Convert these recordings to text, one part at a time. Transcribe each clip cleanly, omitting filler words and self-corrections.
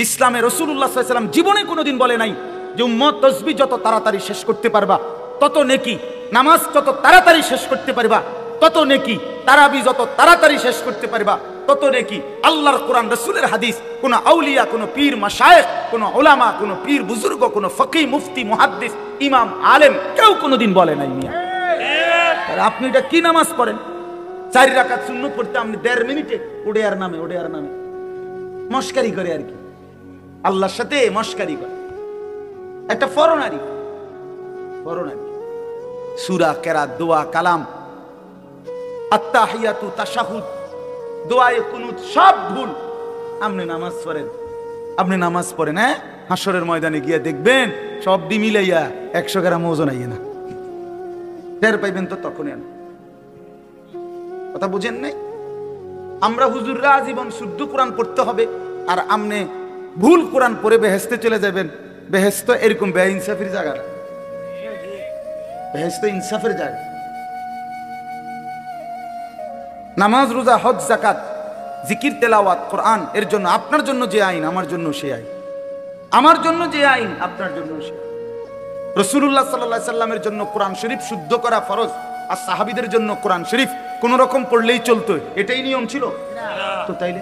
ইসলামে রাসূলুল্লাহ সাল্লাল্লাহু আলাইহি ওয়াসাল্লাম জীবনে কোনোদিন বলে নাই যে উম্মত তাসবিহ যত তাড়াতাড়ি শেষ করতে পারবা তত নেকি, নামাজ যত তাড়াতাড়ি শেষ করতে পারবা তত নেকি, তারাবি যত তাড়াতাড়ি শেষ করতে পারবা তত নেকি। আল্লাহর কোরআন, রাসূলের হাদিস, কোন আউলিয়া, কোন পীর মাশায়েখ, কোন উলামা, কোন পীর বুজুর্গ, কোন ফকিহ, মুফতি, মুহাদ্দিস, ইমাম, আলেম কেউ কোনোদিন বলে নাই। মিয়া আপনি এটা কি নামাজ পড়েন? 4 রাকাত সুন্নত পড়তে আপনি 1.5 মিনিটে ওড়ে নামে মস্কারি করে আর কি, আল্লাহর সাথে মস্কারি করে। একটা ফরনারি সূরা, কেরাত, দোয়া, কালাম, আত্তাহিয়াতু, তাশাহুদ, দোয়ায়ে কুনুত সব ভুল। আপনি নামাজ পড়েন, হ্যাঁ? হাসরের ময়দানে গিয়ে দেখবেন সব দি মিলাইয়া 100 গ্রাম ওজন আইয়ে না, টের পাইবেন তো তখনই। কথা বুঝেন নাই? আমরা হুজুররা আজীবন শুদ্ধ কোরআন পড়তে হবে, আর আমনে ভুল কোরআন পড়ে বেহেশতে চলে যাবেন। বেহেশত এরকম বেইনসাফির জায়গা না, বেহেশত ইনসাফের জায়গা। নামাজ, রোজা, হজ, যাকাত, জিকির, তেলাওয়াত, কোরআন, এর জন্য আপনার জন্য যে আইন আমার জন্য সে আইন, আমার জন্য যে আইন আপনার জন্য সে। রাসূলুল্লাহ সাল্লাল্লাহু আলাইহি সাল্লামের জন্য কোরআন শরীফ শুদ্ধ করা ফরজ, আর সাহাবীদের জন্য কোরআন শরীফ কোন রকম পড়লেই চলতো, এটাই নিয়ম ছিল তো। তাইলে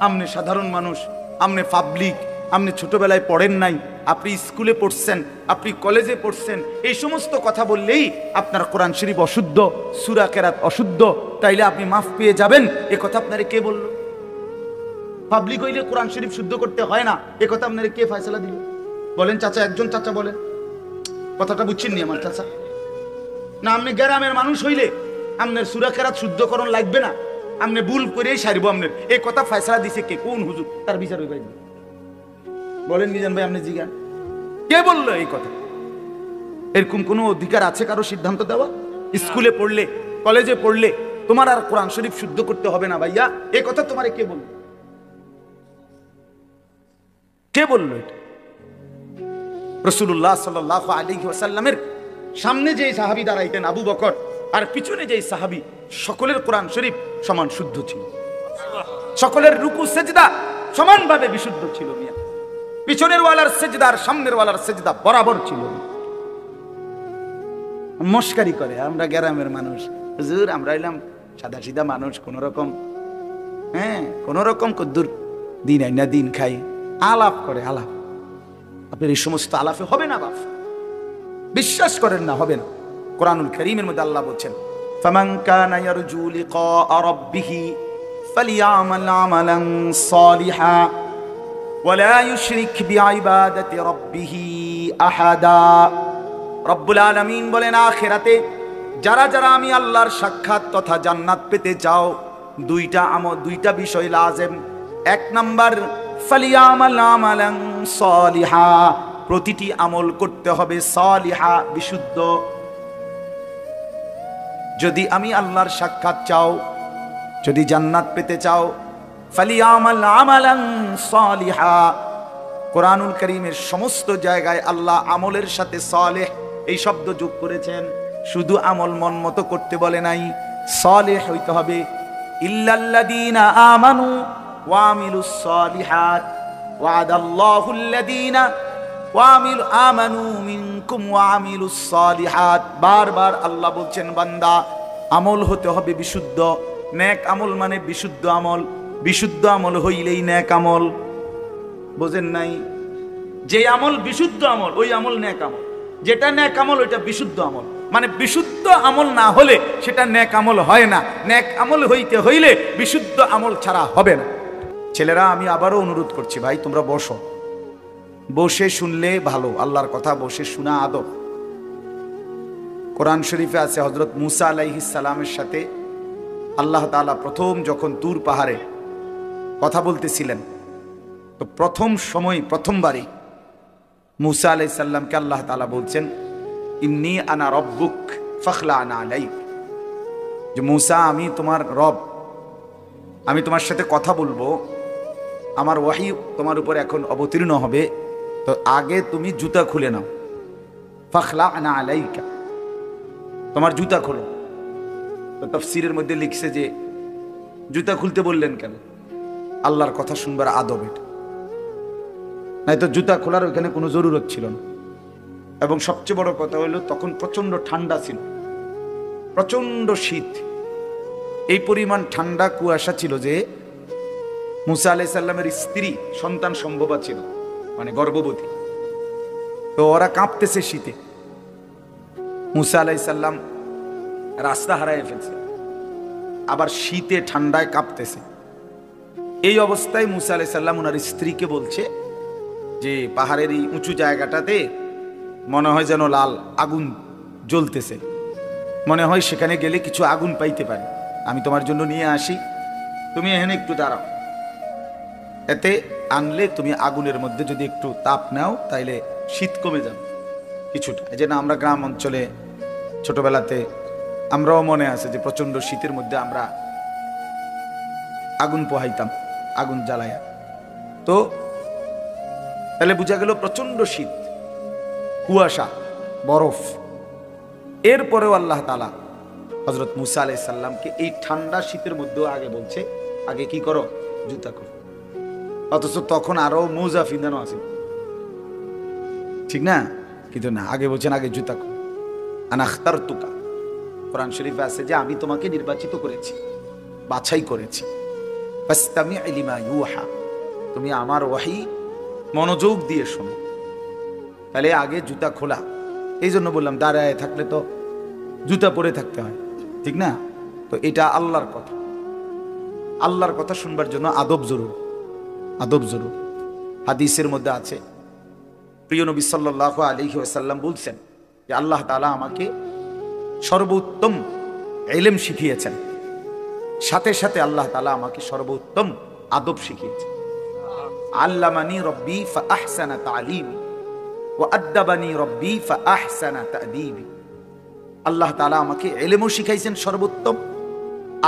আপনি সাধারণ মানুষ, আপনি পাবলিক, আপনি ছোটবেলায় পড়েন নাই, আপনি স্কুলে পড়ছেন, আপনি কলেজে পড়ছেন, এই সমস্ত কথা বললেই আপনার কোরআন শরীফ অশুদ্ধ, সূরা কেরাত অশুদ্ধ, তাইলে আপনি মাফ পেয়ে যাবেন, এ কথা আপনারে কে বলল? পাবলিক হইলে কোরআন শরীফ শুদ্ধ করতে হয় না, এ কথা আপনারে কে ফয়সালা দিল? বলেন চাচা, একজন চাচা বলেন, কথাটা বুঝছেন নি আমার চাচা? না আপনি গ্রামের মানুষ হইলে আপনার সূরা কেরাত শুদ্ধকরণ লাগবে না, আপনি ভুল করেই সারবো আপনার, এই কথা ফয়সালা দিছে কে? কোন হুজুর? তার বিচার হইবে। বলেন মিজান ভাই, আপনি জিজ্ঞান কে বললো এই কথা? এরকম কোনো অধিকার আছে কারো সিদ্ধান্ত দেওয়া? স্কুলে পড়লে, কলেজে পড়লে তোমার আর কোরআন শরীফ শুদ্ধ করতে হবে না ভাইয়া, এই কথা তোমারে কে বললো? কে বললো এটা? রাসূলুল্লাহ সাল্লাল্লাহু আলাইহি ওয়াসাল্লামের সামনে যে সাহাবী দাঁড়াইতেন আবু বকর, আর পিছনে যে সাহাবী, সকলের কোরআন শরীফ সমান শুদ্ধ ছিল, সকলের রুকু সেজদা সমানভাবে বিশুদ্ধ ছিল। মিয়া পিছনের ওয়ালার সেজদা আর সামনের ওয়ালার সেজদা বরাবর ছিল। মস্কারি করে আমরা গ্রামের মানুষ, হুজুর আমরা হইলাম সাদা সিধা মানুষ, কোন রকম কোন রকম কদ্দুর দিন আইনা দিন খাই, আলাপ করে আলাপ। আপনার এই সমস্ত আলাপে হবে না বাপ, বিশ্বাস করেন না, হবে না। কোরআনুল কারীমের মধ্যে আল্লাহ বলছেন, ফামান কানা ইয়ারজু লিকা রাব্বিহি ফালিয়ামাল আমালান সালিহা ওয়ালা ইউশরিক বিইবাদাতি রাব্বিহি আহাদা। রব্বুল আলামিন বলেন, আখিরাতে যারা যারা আমি আল্লাহর সাক্ষাৎ তথা জান্নাত পেতে চাও, দুইটা বিষয় লাজেম। 1 নাম্বার, ফালিয়ামাল আমালান সালিহা, প্রতিটি আমল করতে হবে সালিহা, বিশুদ্ধ। যদি আমি আল্লাহর সাক্ষাৎ চাও, যদি জান্নাত পেতে চাও, ফালিয়ামাল আমালান সালিহা। কোরআনুল কারীমের সমস্ত জায়গায় আল্লাহ আমলের সাথে সালেহ এই শব্দ যোগ করেছেন। শুধু আমল মন মতো করতে বলে নাই, সালেহ হইতে হবে। ইল্লাল্লাযীনা আমানু ওয়া আমিলুস সালিহাত ওয়া'দাল্লাহুল্লাযীনা আমানু মিনকুম ওয়া আমিলুস সালিহাত। বারবার আল্লাহ বলছেন, বান্দা আমল হতে হবে বিশুদ্ধ। নেক আমল মানে বিশুদ্ধ আমল, বিশুদ্ধ আমল হইলেই নেক আমল। বোঝেন নাই? যে আমল বিশুদ্ধ আমল ওই আমল নেক আমল, যেটা নেক আমল ওইটা বিশুদ্ধ আমল। মানে বিশুদ্ধ আমল না হলে সেটা নেক আমল হয় না। নেক আমল হইতে হইলে বিশুদ্ধ আমল ছাড়া হবে না। ছেলেরা, আমি আবারও অনুরোধ করছি, ভাই তোমরা বসো, বসে শুনলে ভালো, আল্লাহর কথা বসে শোনা আদব। কোরআন শরীফে আছে হযরত মুসা আলাইহিস সালামের সাথে আল্লাহ তাআলা প্রথম যখন তুর পাহাড়ে কথা বলতেছিলেন, তো প্রথমবারই মুসা আলাইহিস সালামকে আল্লাহ তাআলা বলছেন, ইন্নী আনা রব্বুক ফাখলা'না আলাইক, যে মুসা আমি তোমার রব, আমি তোমার সাথে কথা বলবো, আমার ওয়াহি তোমার উপর এখন অবতীর্ণ হবে, তো আগে তুমি জুতা খুলে নাও। ফাখলা'না আলাইকা, তোমার জুতা খোলো। তো তাফসীরের মধ্যে লিখছে যে জুতা খুলতে বললেন কেন? আল্লাহর কথা শুনবার আদব এটা। নাই তো জুতা খোলার ওইখানে কোনো জরুরত ছিল না। এবং সবচেয়ে বড় কথা হলো তখন প্রচন্ড ঠান্ডা ছিল, প্রচন্ড শীত, এই পরিমাণ ঠান্ডা কুয়াশা ছিল যে মুসা আলাইহিস সালামের স্ত্রী সন্তান সম্ভবা ছিল, মানে গর্ভবতী, তো ওরা কাঁপতেছে শীতে। মুসা আলাইহিস সালাম রাস্তা হারায় ফেলছে, আবার শীতে ঠান্ডায় কাঁপতেছে। এই অবস্থায় মুসা আলাইহিস সালাম ওনার স্ত্রীকে বলছে যে পাহাড়ের এই উঁচু জায়গাটাতে মনে হয় যেন লাল আগুন জ্বলতেছে, মনে হয় সেখানে গেলে কিছু আগুন পাইতে পারে, আমি তোমার জন্য নিয়ে আসি, তুমি এখানে একটু দাঁড়াও, এতে আনলে তুমি আগুনের মধ্যে যদি একটু তাপ নাও তাইলে শীত কমে যাবে কিছুটা। এই যে না, আমরা গ্রাম অঞ্চলে ছোটবেলাতে আমরাও মনে আছে যে প্রচন্ড শীতের মধ্যে আমরা আগুন পোহাইতাম, আগুন জ্বালাইয়া। তো তাহলে বোঝা গেল প্রচন্ড শীত, কুয়াশা, বরফ। এরপরেও আল্লাহ তাআলা হযরত মুসা আলাইহিস সালামকে এই ঠান্ডা শীতের মধ্যেও আগে বলছে, আগে কি করো, জুতা করো। অথচ তখন আরো মোজা ফিন্দানো আছে, ঠিক না? কিন্তু না, আগে বলছেন আগে জুতা করো। আনা আখতারতুকা, কোরআন শরীফে আছে যে আমি তোমাকে নির্বাচিত করেছি, বাছাই করেছি। ফাসতামি লিমা ইউহা, তুমি আমার ওয়াহি মনোযোগ দিয়ে শোনো। তাহলে আগে জুতা খোলা। এই জন্য বললাম দাঁড়ায় থাকলে তো জুতা পরে থাকতে হয়, ঠিক না? তো এটা আল্লাহর কথা, আল্লাহর কথা শুনবার জন্য আদব জরুর, আদব জরুর। হাদিসের মধ্যে আছে প্রিয় নবী সাল্লাল্লাহু আলাইহি ওয়াসাল্লাম বলছেন যে আল্লাহ তাআলা আমাকে সর্বোত্তম ইলম শিখিয়েছেন, সাথে সাথে আল্লাহ তাআলা আমাকে সর্বোত্তম আদব শিখিয়েছেন। আল্লামানি রব্বি ফাআহসানা তা'লিমি ওয়া আদ্দাবানি রব্বি ফাআহসানা তা'দীবি। আল্লাহ তাআলা আমাকে ইলমও শিখাইছেন সর্বোত্তম,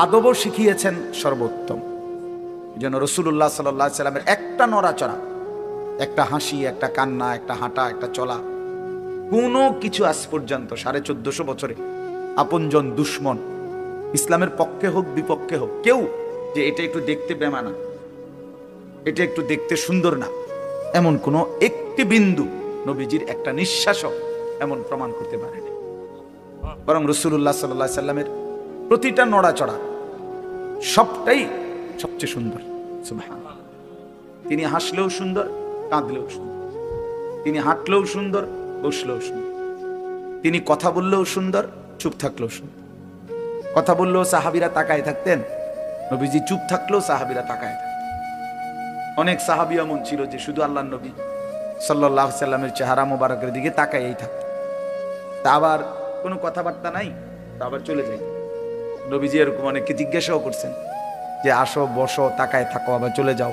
আদবও শিখিয়েছেন সর্বোত্তম। যেন রাসূলুল্লাহ সাল্লাল্লাহু আলাইহি সাল্লামের একটা নড়াচড়া, একটা হাসি, একটা কান্না, একটা হাঁটা, একটা চলা, কোনো কিছু আজ পর্যন্ত 1450 বছরে আপনজন দুশ্মন, ইসলামের পক্ষে হোক বিপক্ষে হোক, কেউ যে এটা একটু দেখতে বেমানা, এটা একটু দেখতে সুন্দর না, এমন কোনো একটি বিন্দু নবীজির একটা নিঃশ্বাসও এমন প্রমাণ করতে পারেনি। বরং রাসূলুল্লাহ সাল্লাল্লাহু আলাইহি সাল্লামের প্রতিটা নড়াচড়া সবটাই সবচেয়ে সুন্দর। সুবহানাল্লাহ। তিনি হাসলেও সুন্দর, কাঁদলেও সুন্দর, তিনি হাঁটলেও সুন্দর, বসলেও সুন্দর, তিনি কথা বললেও সুন্দর, চুপ থাকলেও সুন্দর। কথা বললেও সাহাবীরা তাকায় থাকতেন, নবীজি চুপ থাকলেও সাহাবীরা তাকায় থাকতেন। অনেক সাহাবী এমন ছিল যে শুধু আল্লাহর নবী সাল্লাল্লাহু আলাইহি সাল্লামের চেহারা মোবারকের দিকে তাকায়ই থাকতেন, তা আবার কোনো কথাবার্তা নাই, তা আবার চলে যায়। নবীজি এরকম অনেককে জিজ্ঞাসাও করছেন যে আসো, বসো, তাকায় থাকো, আবার চলে যাও,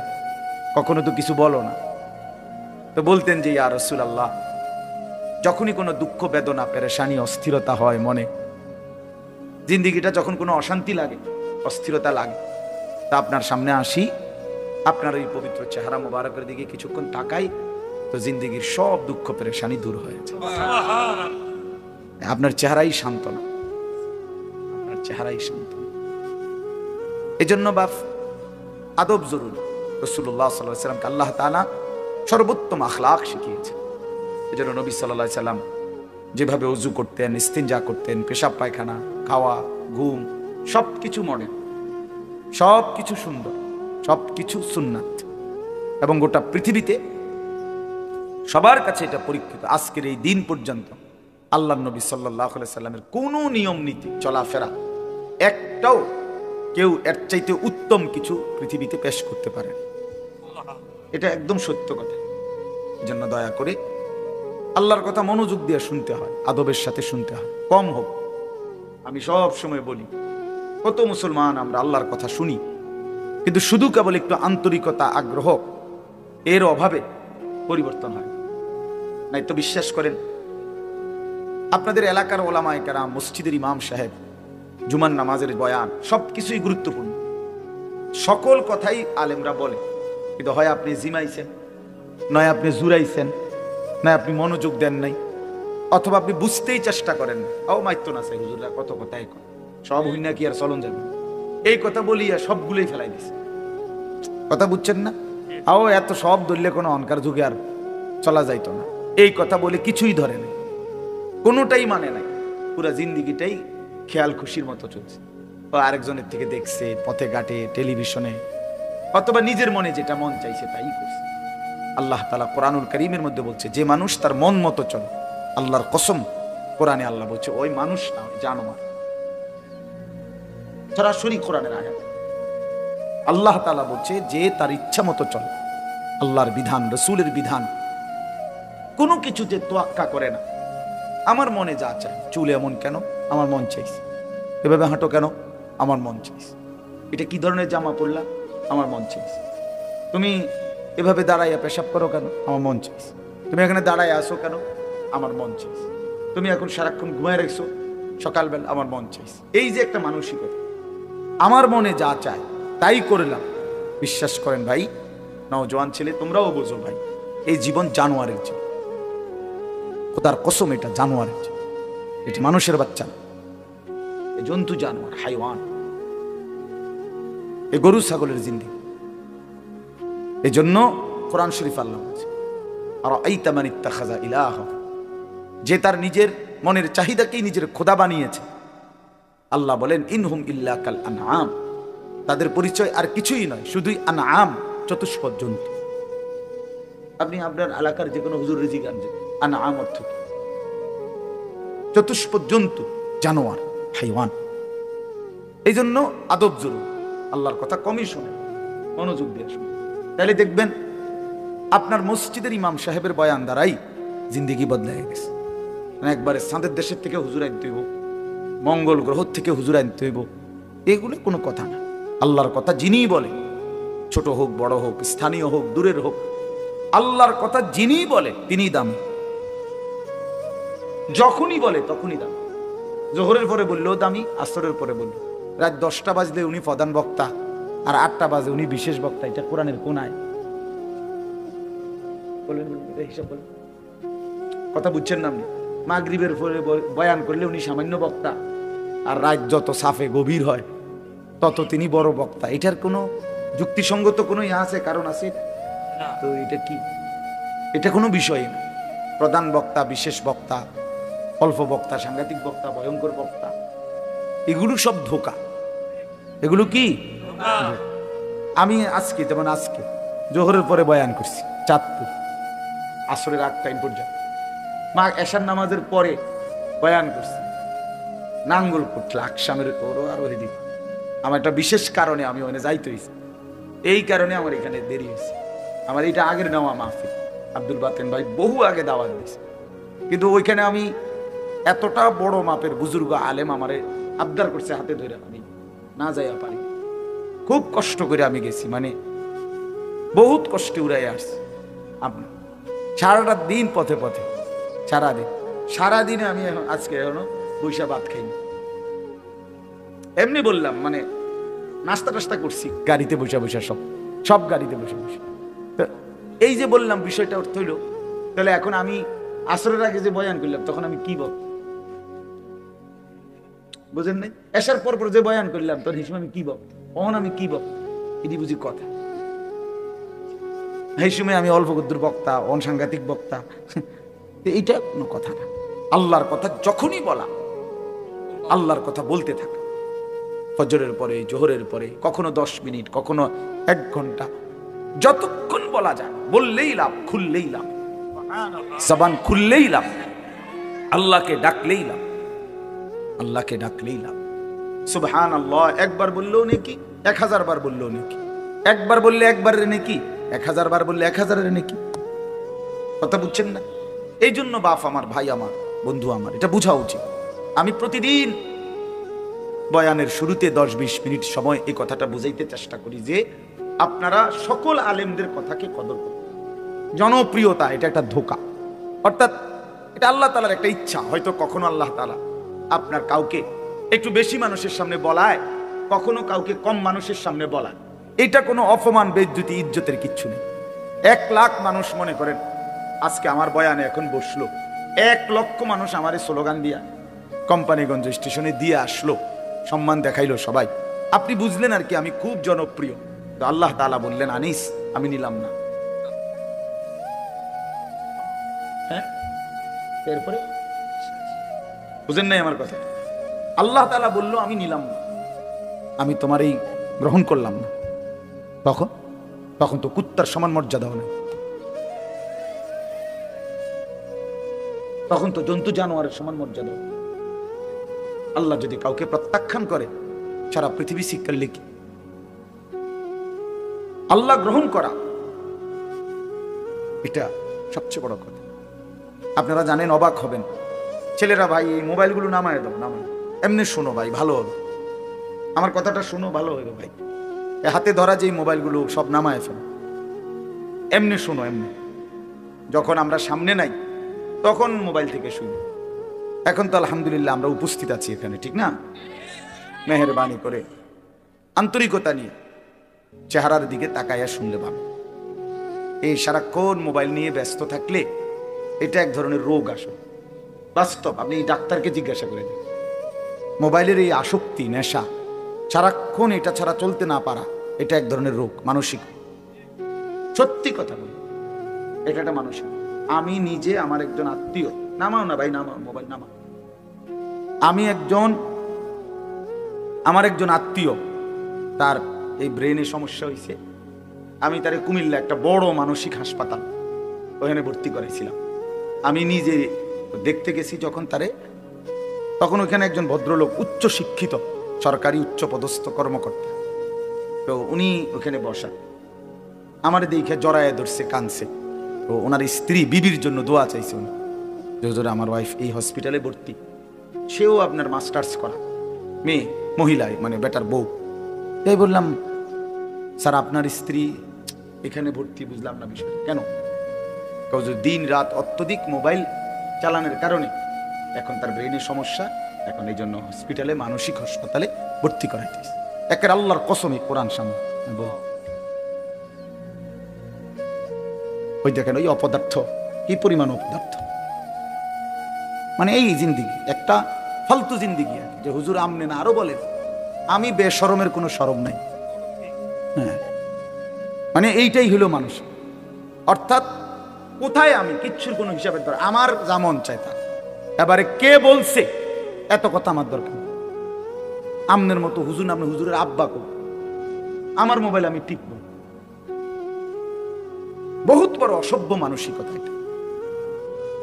কখনো তো কিছু বলো না। তো বলতেন যে ইয়া রাসূলুল্লাহ, যখনই কোনো দুঃখ, বেদনা, পেরেশানি, অস্থিরতা হয় মনে, জিন্দিগিটা যখন কোনো অশান্তি লাগে, অস্থিরতা লাগে, তা আপনার সামনে আসি, আপনার এই পবিত্র চেহারা মোবারকের দিকে কিছুক্ষণ তাকাই, তো জিন্দিগির সব দুঃখ পেরেশানি দূর হয়ে যায়। আপনার চেহারাই সান্ত্বনা, আপনার চেহারাই সান্ত্বনা। এই জন্য বাপ আদব জরুরি। রাসূলুল্লাহ সাল্লাল্লাহু আলাইহি সাল্লামকে আল্লাহ তাআলা সর্বোত্তম আখলাক শিখিয়েছেন। এই জন্য নবী সাল্লাল্লাহু আলাইহি সাল্লাম যেভাবে ওযু করতেন, ইস্তিনজা করতেন, পেশাব পায়খানা, খাওয়া, ঘুম, সবকিছু মডেল, সবকিছু সুন্দর, সবকিছু সুন্নাত, এবং গোটা পৃথিবীতে সবার কাছে এটা পরীক্ষিত। আজকের এই দিন পর্যন্ত আল্লাহর নবী সাল্লাল্লাহু আলাইহি সাল্লামের কোনো নিয়ম নীতি, চলাফেরা একটাও কেউ এর চাইতে উত্তম কিছু পৃথিবীতে পেশ করতে পারে, এটা একদম সত্য কথা। এজন্য দয়া করে আল্লাহর কথা মনোযোগ দিয়ে শুনতে হয়, আদবের সাথে শুনতে হয়, কম হোক। আমি সব সময় বলি, কত মুসলমান আমরা আল্লাহর কথা শুনি, কিন্তু শুধু কেবল একটু আন্তরিকতা, আগ্রহ, এর অভাবে পরিবর্তন হয় নাই। তো বিশ্বাস করেন, আপনাদের এলাকার ওলামায়ে কেরাম, মসজিদের ইমাম সাহেব, জুমার নামাজের বয়ান, সবকিছুই গুরুত্বপূর্ণ, সকল কথাই আলেমরা বলে, কিন্তু হয় আপনি জিমাইছেন, নয় আপনি জুরাইছেন, নয় আপনি মনোযোগ দেন নাই, অথবা আপনি বুঝতেই চেষ্টা করেন না। ও মাইতো না, হুজুররা কত কথাই কয়, সব হইনা কি আর চলন যাবে, এই কথা বলিয়া সবগুলোই ফেলাই দিছে। কথা বুঝছেন না? আও এত সব ধরলে কোনো অনকার যুগে আর চলা যাইতো না। এই কথা বলে কিছুই ধরে নাই, কোনোটাই মানে নাই, পুরা জিন্দিগিটাই খেয়াল খুশির মতো চলছে। ও আরেকজনের থেকে দেখছে পথে ঘাটে টেলিভিশনে, অথবা নিজের মনে যেটা মন চাইছে তাই করছে। আল্লাহ তাআলা কোরআনুল কারীমের মধ্যে বলছে, যে মানুষ তার মন মতো চলে, আল্লাহর কসম কোরআনে আল্লাহ বলছে ওই মানুষ না, ওই জানোয়ার। সরাসরি কোরআনের আয়াত আল্লাহ তাআলা বলছে যে তার ইচ্ছা মতো চলে, আল্লাহর বিধান রাসূলের বিধান কোনো কিছুতে তোয়াক্কা করে না। আমার মনে যা চায়, চুল এমন কেন, আমার মন চাইছে, এভাবে হাঁটো কেন, আমার মন চাইছে, এটা কি ধরনের জামা পরলা, আমার মন চাইছে, তুমি এভাবে দাঁড়াইয়া পেশাব করো কেন, আমার মন চাইছে, তুমি এখানে দাঁড়ায় আসো কেন, আমার মন চাইছে, তুমি এখন সারাক্ষণ ঘুমায় রাখছো সকালবেলা, আমার মন চাইছে। এই যে একটা মানসিকতা, আমার মনে যা চায় তাই করলাম। বিশ্বাস করেন ভাই, নওজোয়ান ছেলে তোমরাও বোঝো ভাই, এই জীবন জানোয়ারের জীবন, খোদার কসম এটা জানোয়ারের জীবন, এটা মানুষের বাচ্চা না, এ জন্তু জানোয়ার, হাইওয়ান, এ গরু ছাগলের জিন্দেগি। এই জন্য কোরআন শরীফ আল্লাহ বলছে, আর আইতা মান ইত্তাখাযা ইলাহা, যে তার নিজের মনের চাহিদাকেই নিজের খোদা বানিয়েছে। আল্লাহ বলেন ইনহুম ইল্লা কাল আনআম, তাদের পরিচয় আর কিছুই নয়, শুধুই আনআম, চতুষ্পদ জন্তু। আপনি আপনার এলাকার যে কোনো হুজুর জিজ্ঞাসা করেন আনআম অর্থ কি, চতুষ্পদ জন্তু, জানোয়ার, হাইওয়ান। এই জন্য আদব জরুরি, আল্লাহর কথা কমই শোনেন, মনোযোগ দিয়ে শুনেন, তাহলে দেখবেন আপনার মসজিদের ইমাম সাহেবের বয়ান দ্বারাই জিন্দেগি বদলাই গেছে। একবারে চাঁদের দেশের থেকে হুজুর আনতে হইব, মঙ্গল গ্রহ থেকে হুজুর আনতে হইব, এগুলো কোনো কথা না। আল্লাহর কথা যিনিই বলে, ছোট হোক বড় হোক, স্থানীয় হোক দূরের হোক, আল্লাহর কথা যিনিই বলে তিনিই দামি, যখনই বলে তখনই দামি। জোহরের পরে বললেও দামি, আসরের পরে বলল, রাত 10টা বাজলে উনি প্রধান বক্তা, আর 8টা বাজে উনি বিশেষ বক্তা। এটা কোরআনের কোন আয়াত? বলেন, হিসাব বলেন, কথা বুঝছেন না আপনি? মাগরিবের পরে বয়ান করলে উনি সামান্য বক্তা, আর রাত যত সাফে গভীর হয় তত তিনি বড় বক্তা। এটার কোনো যুক্তিসঙ্গত কোনো ইয়া আছে, কারণ আছে? তো এটা কি, এটা কোনো বিষয় না। প্রধান বক্তা, বিশেষ বক্তা, অল্প বক্তা, সাংঘাতিক বক্তা, ভয়ঙ্কর বক্তা, এগুলো সব ধোঁকা। এগুলো কি? আমি আজকে, যেমন আজকে জোহরের পরে বয়ান করছি চাঁদপুর, আসরের 8 টাইম পর্যন্ত, মা এশার নামাজের পরে বয়ান করছি নাঙ্গলকোট, লাকসামের ওরও আরো এদিক। আমার একটা বিশেষ কারণে আমি ওখানে যাইতে হয়েছি, এই কারণে আমার এখানে দেরি হয়েছে। আমার এটা আগের নেওয়া মাহফিল, আব্দুল বাতেন ভাই বহু আগে দাওয়াত দিয়েছে, কিন্তু ওইখানে আমি এতটা বড় মাপের বুজুর্গ আলেম আমারে আবদার করছে হাতে ধরে, আমি না যাইয়া পারি, খুব কষ্ট করে আমি গেছি, মানে বহুত কষ্টে উড়াই আসছি। আপনার সারাটা দিন পথে পথে, সারাদিনে আমি এখন আজকে এখনো বৈশা ভাত খাইনি, এমনি বললাম, মানে নাস্তা টাস্তা করছি গাড়িতে বসে বসে, সব গাড়িতে বসে বসে। তো এই যে বললাম বিষয়টা অর্থ হইল, তাহলে এখন আমি আসরের আগে যে বয়ান করলাম তখন আমি কি বক্তা, বুঝেন নাই? এসার পর যে বয়ান করলাম তখন হিসেবে আমি কি বক্তা, তখন আমি কি বক্তা, এটি বুঝি কথা। এই সময় আমি অল্প গদ্দুর বক্তা, অনসাংঘাতিক বক্তা, এইটা কোনো কথা না। আল্লাহর কথা যখনই বলা, আল্লাহর কথা বলতে থাকা, ফজরের পরে, জোহরের পরে, কখনো 10 মিনিট, কখনো 1 ঘন্টা, যতক্ষণ বলা যায় বললেই লাভ, খুললেই লাভ, জবান খুললেই লাভ, আল্লাহকে ডাকলেই লাভ, আল্লাহকে ডাকলেই লাভ। সুবহানাল্লাহ একবার বললেও নেকি, 1000 বার বললেও নেকি, একবার বললে একবারের নেকি, 1000 বার বললে 1000-এর নেকি। কথা বুঝছেন না? এই জন্য বাপ আমার, ভাই আমার, বন্ধু আমার, এটা বোঝা উচিত। আমি প্রতিদিন বয়ানের শুরুতে 10-20 মিনিট সময় এই কথাটা বুঝাইতে চেষ্টা করি যে আপনারা সকল আলেমদের কথাকে কদর করুন। জনপ্রিয়তা এটা একটা ধোঁকা, অর্থাৎ এটা আল্লাহ তাআলার একটা ইচ্ছা। হয়তো কখনো আল্লাহ তাআলা আপনার কাউকে একটু বেশি মানুষের সামনে বলায়, কখনো কাউকে কম মানুষের সামনে বলায়, এটা কোনো অপমান, বেইজ্জতি, ইজ্জতের কিচ্ছু নেই। 1 লাখ মানুষ মনে করেন আজকে আমার বয়ানে এখন বসলো, 1 লক্ষ মানুষ আমার স্লোগান দিয়া কোম্পানিগঞ্জ স্টেশনে দিয়ে আসলো, সম্মান দেখাইলো সবাই, আপনি বুঝলেন আর কি আমি খুব জনপ্রিয়। তো আল্লাহ তাআলা বললেন আনিস আমি নিলাম না। হ্যাঁ, এরপরে বুঝেন নাই আমার কথা। আল্লাহ তাআলা বলল আমি নিলাম না, আমি তোমার এই গ্রহণ করলাম না। তখন তখন তো কুত্তার সমান মর্যাদাও নেই, তখন তো জন্তু জানোয়ারের সমান মর্যাদা। আল্লাহ যদি কাউকে প্রত্যাখ্যান করে সারা পৃথিবী শিক্ষার লিখি। আল্লাহ গ্রহণ করা এটা সবচেয়ে বড় কথা। আপনারা জানেন, অবাক হবেন, ছেলেরা ভাই এই মোবাইলগুলো নামায় দাও, নামায় এমনি শোনো ভাই, ভালো হবে, আমার কথাটা শোনো, ভালো হবে ভাই। হাতে ধরা যে মোবাইলগুলো সব নামায় ফেলো, এমনি শোনো, এমনি। যখন আমরা সামনে নাই তখন মোবাইল থেকে শুনি, এখন তো আলহামদুলিল্লাহ আমরা উপস্থিত আছি এখানে, ঠিক না? মেহেরবানি করে আন্তরিকতা নিয়ে চেহারার দিকে তাকাইয়া শুনলে ভালো। এই সারাক্ষণ মোবাইল নিয়ে ব্যস্ত থাকলে এটা এক ধরনের রোগ আসে, বাস্তব। আপনি ডাক্তারকে জিজ্ঞাসা করে দিন, মোবাইলের এই আসক্তি, নেশা, সারাক্ষণ এটা ছাড়া চলতে না পারা, এটা এক ধরনের রোগ, মানসিক। সত্যি কথা বলি, এটা একটা মানসিক। আমি নিজে, আমার একজন আত্মীয়, নামাও না ভাই, নামাও মোবাইল, নামাও। আমার একজন আত্মীয়, তার এই ব্রেনে সমস্যা হয়েছে। আমি তারে কুমিল্লা একটা বড় মানসিক হাসপাতাল, ওখানে ভর্তি করেছিলাম। আমি নিজে দেখতে গেছি যখন তারে, তখন ওখানে একজন ভদ্রলোক, উচ্চ শিক্ষিত, সরকারি উচ্চ পদস্থ কর্মকর্তা, তো উনি ওখানে বসা। আমার দেখে জড়ায় ধরছে, কানছে। তো ওনার স্ত্রী বিবির জন্য দোয়া চাইছে উনি, যে হুজুর আমার ওয়াইফ এই হসপিটালে ভর্তি, সেও আপনার মাস্টার্স করা মেয়ে, মহিলায় মানে বেটার বউ। তাই বললাম, স্যার আপনার স্ত্রী এখানে ভর্তি, বুঝলাম না বিষয় কেন? দিন রাত অত্যধিক মোবাইল চালানোর কারণে এখন তার ব্রেনের সমস্যা, এখন এই জন্য হসপিটালে, মানসিক হাসপাতালে ভর্তি করাইতেছে। একের আল্লাহর কসম, কোরআন সামনে বল। ওই দেখেন ওই অপদার্থ, কি পরিমাণ অপদার্থ, মানে এই জিন্দিগি একটা ফালতু জিন্দিগি। যে হুজুর আমনে না, আরো বলেন আমি বেশরমের কোনো শরম নাই। হ্যাঁ, মানে এইটাই হলো মানুষ। অর্থাৎ কোথায় আমি কিচ্ছুর কোনো হিসাবের দরকার, আমার যেমন চাই তা। এবারে কে বলছে এত কথা আমার দরকার, আমনের মতো হুজুর, আপনি হুজুরের আব্বা কো, আমার মোবাইল আমি টিপব। বহুত বড় অসভ্য মানসিকতা এটা,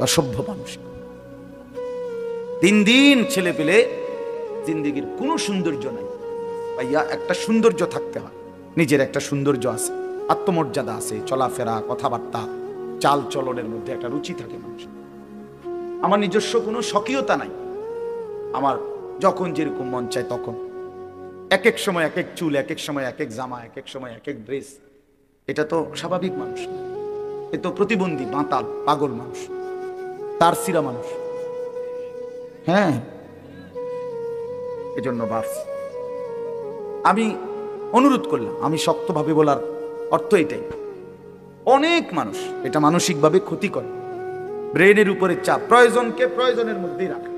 অসভ্য মানসিকতা। দিন দিন ছেলে পেলে জিন্দিগির কোনো সৌন্দর্য নাই ভাইয়া। একটা সৌন্দর্য থাকতে হয়, নিজের একটা সৌন্দর্য আছে, আত্মমর্যাদা আছে, চলাফেরা, কথাবার্তা, চাল চলনের মধ্যে একটা রুচি থাকে মানুষের। আমার নিজস্ব কোনো স্বকীয়তা নাই, আমার যখন যেরকম মন চায় তখন, এক এক সময় এক এক চুল, এক এক সময় এক এক জামা, এক এক সময় এক এক ড্রেস। এটা তো স্বাভাবিক মানুষ, এ তো প্রতিবন্ধী, মাতাল, পাগল মানুষ, তার সিরা মানুষ। হ্যাঁ, এজন্য বাস আমি অনুরোধ করলাম, আমি শক্তভাবে বলার অর্থ এটাই। অনেক মানুষ এটা মানসিকভাবে ক্ষতি করে, ব্রেনের উপরে চাপ, প্রয়োজনকে প্রয়োজনের মধ্যেই রাখে।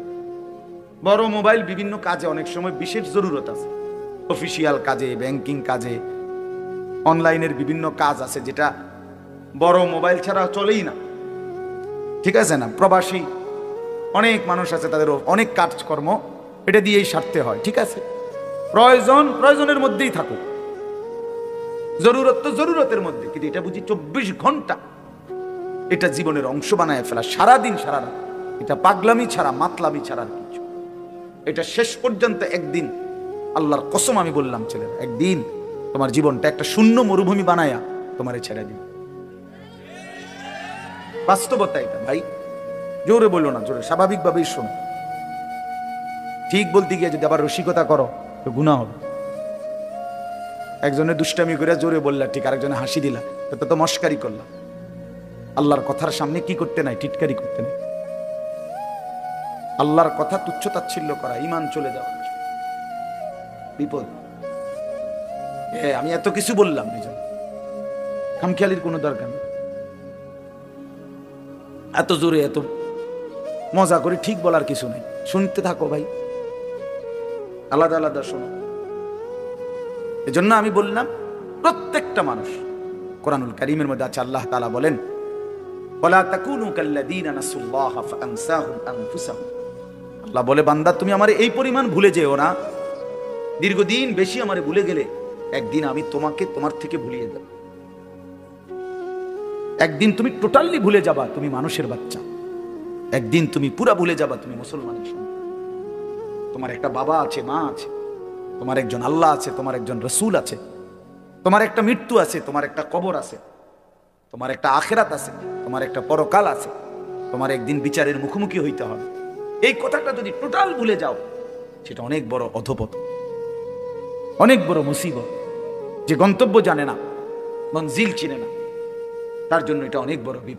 বড় মোবাইল বিভিন্ন কাজে, অনেক সময় বিশেষ জরুরত আছে, অফিসিয়াল কাজে, ব্যাংকিং কাজে, অনলাইনের বিভিন্ন কাজ আছে যেটা বড় মোবাইল ছাড়া চলেই না, ঠিক আছে না? প্রবাসী অনেক মানুষ আছে, তাদের অনেক কাজকর্ম এটা দিয়েই সারতে হয়, ঠিক আছে? প্রয়োজন প্রয়োজনের মধ্যেই থাকুক, জরুরত তো জরুরতের মধ্যে, কিন্তু এটা বুঝি 24 ঘন্টা এটা জীবনের অংশ বানায় ফেলা, সারাদিন সারা রাত, এটা পাগলামি ছাড়া, মাতলামি ছাড়া আর কিছু। এটা শেষ পর্যন্ত একদিন, আল্লাহর কসম আমি বললাম ছেলেরা, একদিন তোমার জীবনটা একটা শূন্য মরুভূমি বানায়া তোমারে ছেড়ে দিন। বাস্তবতা এটা ভাই, জোরে বললো না, জোরে স্বাভাবিকভাবেই শোনো। ঠিক বলতে গিয়ে যদি আবার রসিকতা করো তো গুনাহ হবে। একজনে দুষ্টামি করে জোরে বললা ঠিক, আরেকজনে হাসি দিলা, তো মস্কারি করলা। আল্লাহর কথার সামনে কি করতে নাই? টিটকারি করতে নাই। আল্লাহর কথা তুচ্ছ তাচ্ছিল্য করা, ঈমান চলে যাওয়া, বিপদ। আমি এত কিছু বললাম, নিজে খামখেয়ালির কোনো দরকার নেই। এত জোরে এত মজা করে ঠিক বলার কিছু নেই, শুনতে থাকো ভাই, আলাদা আলাদা শোনো। এজন্য আমি বললাম প্রত্যেকটা মানুষ, কোরআনুল কারীমের মধ্যে আছে, আল্লাহ তাআলা বলেন ওয়ালা তাকুনু কাল্লাযীনা নাসুল্লাহ ফাআনসাহুম আনফুসাহুম। আল্লাহ বলে, বান্দা তুমি আমারে এই পরিমাণ ভুলে যেও না, দীর্ঘদিন বেশি আমারে ভুলে গেলে একদিন আমি তোমাকে তোমার থেকে ভুলিয়ে দেব। একদিন তুমি টোটালি ভুলে যাবা তুমি মানুষের বাচ্চা, একদিন তুমি পুরা ভুলে যাবা তুমি মুসলমানের সন্তান। তোমার একটা বাবা আছে, মা আছে, তোমার একজন আল্লাহ আছে, তোমার একজন রসুল আছে, তোমার একটা মৃত্যু আছে, তোমার একটা কবর আছে, তোমার একটা আখিরাত আছে, তোমার একটা পরকাল আছে, তোমার একদিন বিচারের মুখোমুখি হইতে হবে। এই কথাটা যদি টোটাল ভুলে যাও, সেটা অনেক বড় অধপতন, অনেক বড় মুসিবত। যে গন্তব্য জানে না, মঞ্জিল চিনে না, তার জন্য এটা অনেক বড় বিপদ।